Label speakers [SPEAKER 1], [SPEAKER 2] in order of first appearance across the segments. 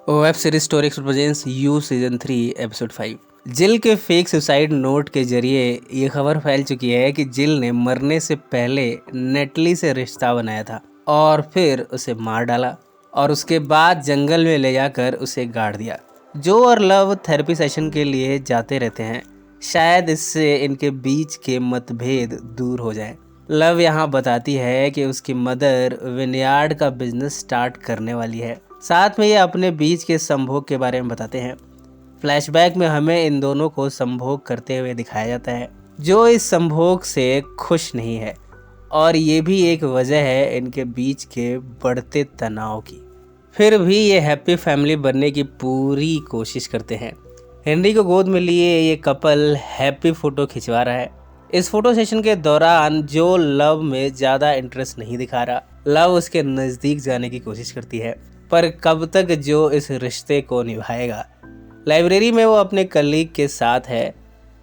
[SPEAKER 1] Web series story expert presents you season 3 episode 5। जिल के fake suicide note के जरिए ये खबर फैल चुकी है कि जिल ने मरने से पहले नेटली से रिश्ता बनाया था और फिर उसे मार डाला और उसके बाद जंगल में ले जाकर उसे गाड़ दिया। जो और लव थेरेपी सेशन के लिए जाते रहते हैं, शायद इससे इनके बीच के मतभेद दूर हो जाएं। लव यहाँ बताती है कि उसकी मदर विनयार्ड का बिजनेस स्टार्ट करने वाली है। साथ में ये अपने बीच के संभोग के बारे में बताते हैं। फ्लैशबैक में हमें इन दोनों को संभोग करते हुए दिखाया जाता है, जो इस संभोग से खुश नहीं है और ये भी एक वजह है इनके बीच के बढ़ते तनाव की। फिर भी ये हैप्पी फैमिली बनने की पूरी कोशिश करते हैं। हेनरी को गोद में लिए ये कपल हैप्पी फोटो खिंचवा रहा है। इस फोटो सेशन के दौरान जो लव में ज़्यादा इंटरेस्ट नहीं दिखा रहा, लव उसके नज़दीक जाने की कोशिश करती है, पर कब तक जो इस रिश्ते को निभाएगा। लाइब्रेरी में वो अपने कलीग के साथ है।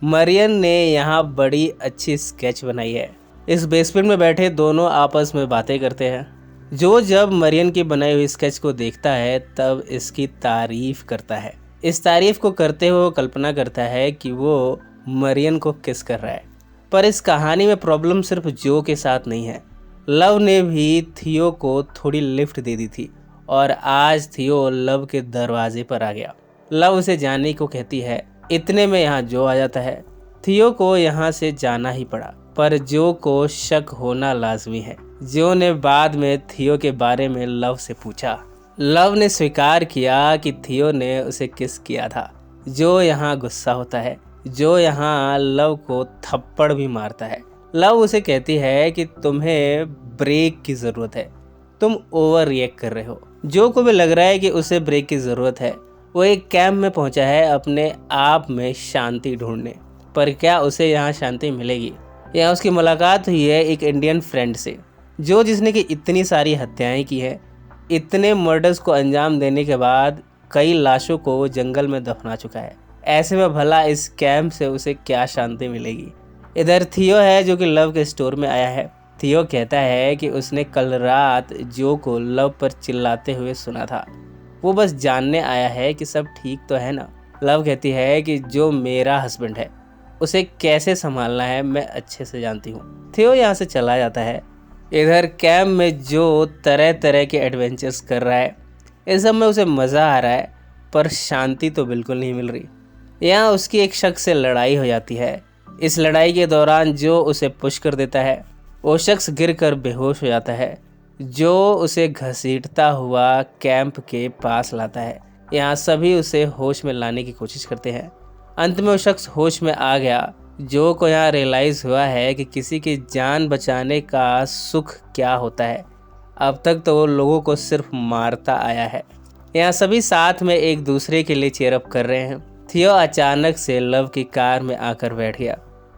[SPEAKER 1] मरियन ने यहाँ बड़ी अच्छी स्केच बनाई है। इस बेसमेंट में बैठे दोनों आपस में बातें करते हैं। जो जब मरियन की बनाई हुई स्केच को देखता है तब इसकी तारीफ करता है। इस तारीफ को करते हुए वो कल्पना करता है कि वो मरियन को किस कर रहा है। पर इस कहानी में प्रॉब्लम सिर्फ जो के साथ नहीं है। लव ने भी थियो को थोड़ी लिफ्ट दे दी थी और आज थियो लव के दरवाजे पर आ गया। लव उसे जाने को कहती है। इतने में यहाँ जो आ जाता है। थियो को यहाँ से जाना ही पड़ा, पर जो को शक होना लाजमी है। जो ने बाद में थियो के बारे में लव से पूछा। लव ने स्वीकार किया कि थियो ने उसे किस किया था। जो यहाँ गुस्सा होता है। जो यहाँ लव को थप्पड़ भी मारता है। लव उसे कहती है कि तुम्हें ब्रेक की ज़रूरत है, तुम ओवर रिएक्ट कर रहे हो। जो को भी लग रहा है कि उसे ब्रेक की ज़रूरत है। वो एक कैंप में पहुंचा है अपने आप में शांति ढूंढने, पर क्या उसे यहाँ शांति मिलेगी? यहाँ उसकी मुलाकात हुई है एक इंडियन फ्रेंड से, जो जिसने कि इतनी सारी हत्याएं की है। इतने मर्डर्स को अंजाम देने के बाद कई लाशों को जंगल में दफना चुका है। ऐसे में भला इस कैंप से उसे क्या शांति मिलेगी? इधर थियो है जो कि लव के स्टोर में आया है। थियो कहता है कि उसने कल रात जो को लव पर चिल्लाते हुए सुना था। वो बस जानने आया है कि सब ठीक तो है ना। लव कहती है कि जो मेरा हस्बैंड है, उसे कैसे संभालना है मैं अच्छे से जानती हूँ। थियो यहाँ से चला जाता है। इधर कैंप में जो तरह तरह के एडवेंचर्स कर रहा है, इन सब में उसे मज़ा आ रहा है, पर शांति तो बिल्कुल नहीं मिल रही। यहाँ उसकी एक शख्स से लड़ाई हो जाती है। इस लड़ाई के दौरान जो उसे पुश कर देता है। वो शख्स गिरकर बेहोश हो जाता है। जो उसे घसीटता हुआ कैंप के पास लाता है। यहाँ सभी उसे होश में लाने की कोशिश करते हैं। अंत में वो शख्स होश में आ गया। जो को यहाँ रियलाइज़ हुआ है कि किसी की जान बचाने का सुख क्या होता है। अब तक तो वो लोगों को सिर्फ मारता आया है। यहाँ सभी साथ में एक दूसरे के लिए चेयरअप कर रहे हैं। थियो अचानक से लव की कार में आकर बैठ गया।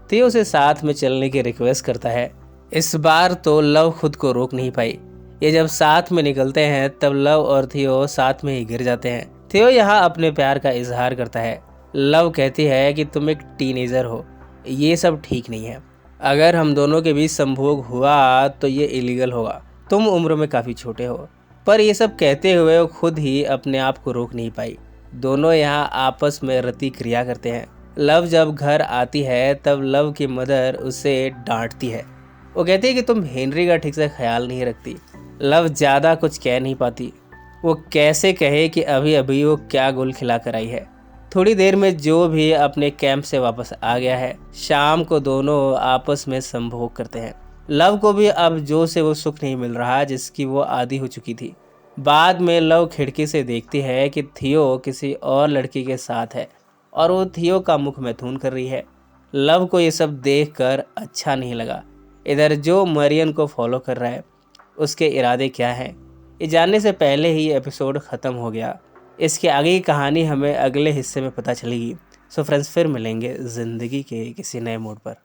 [SPEAKER 1] थियो उसे साथ में चलने की रिक्वेस्ट करता है। इस बार तो लव खुद को रोक नहीं पाई। ये जब साथ में निकलते हैं तब लव और थियो साथ में ही गिर जाते हैं। थियो यहाँ अपने प्यार का इजहार करता है। लव कहती है कि तुम एक टीनेजर हो, ये सब ठीक नहीं है। अगर हम दोनों के बीच संभोग हुआ तो ये इलीगल होगा। तुम उम्र में काफ़ी छोटे हो। पर ये सब कहते हुए वो खुद ही अपने आप को रोक नहीं पाई। दोनों यहाँ आपस में रति क्रिया करते हैं। लव जब घर आती है तब लव की मदर उसे डांटती है। वो कहती है कि तुम हेनरी का ठीक से ख्याल नहीं रखती। लव ज़्यादा कुछ कह नहीं पाती। वो कैसे कहे कि अभी अभी वो क्या गुल खिला कर आई है। थोड़ी देर में जो भी अपने कैंप से वापस आ गया है। शाम को दोनों आपस में संभोग करते हैं। लव को भी अब जो से वो सुख नहीं मिल रहा जिसकी वो आदी हो चुकी थी। बाद में लव खिड़की से देखती है कि थियो किसी और लड़की के साथ है और वो थियो का मुख मैथुन कर रही है। लव को ये सब देखकर अच्छा नहीं लगा। इधर जो मरियन को फॉलो कर रहा है, उसके इरादे क्या हैं, ये जानने से पहले ही एपिसोड ख़त्म हो गया। इसकी आगे की कहानी हमें अगले हिस्से में पता चलेगी। सो फ्रेंड्स, फिर मिलेंगे ज़िंदगी के किसी नए मोड़ पर।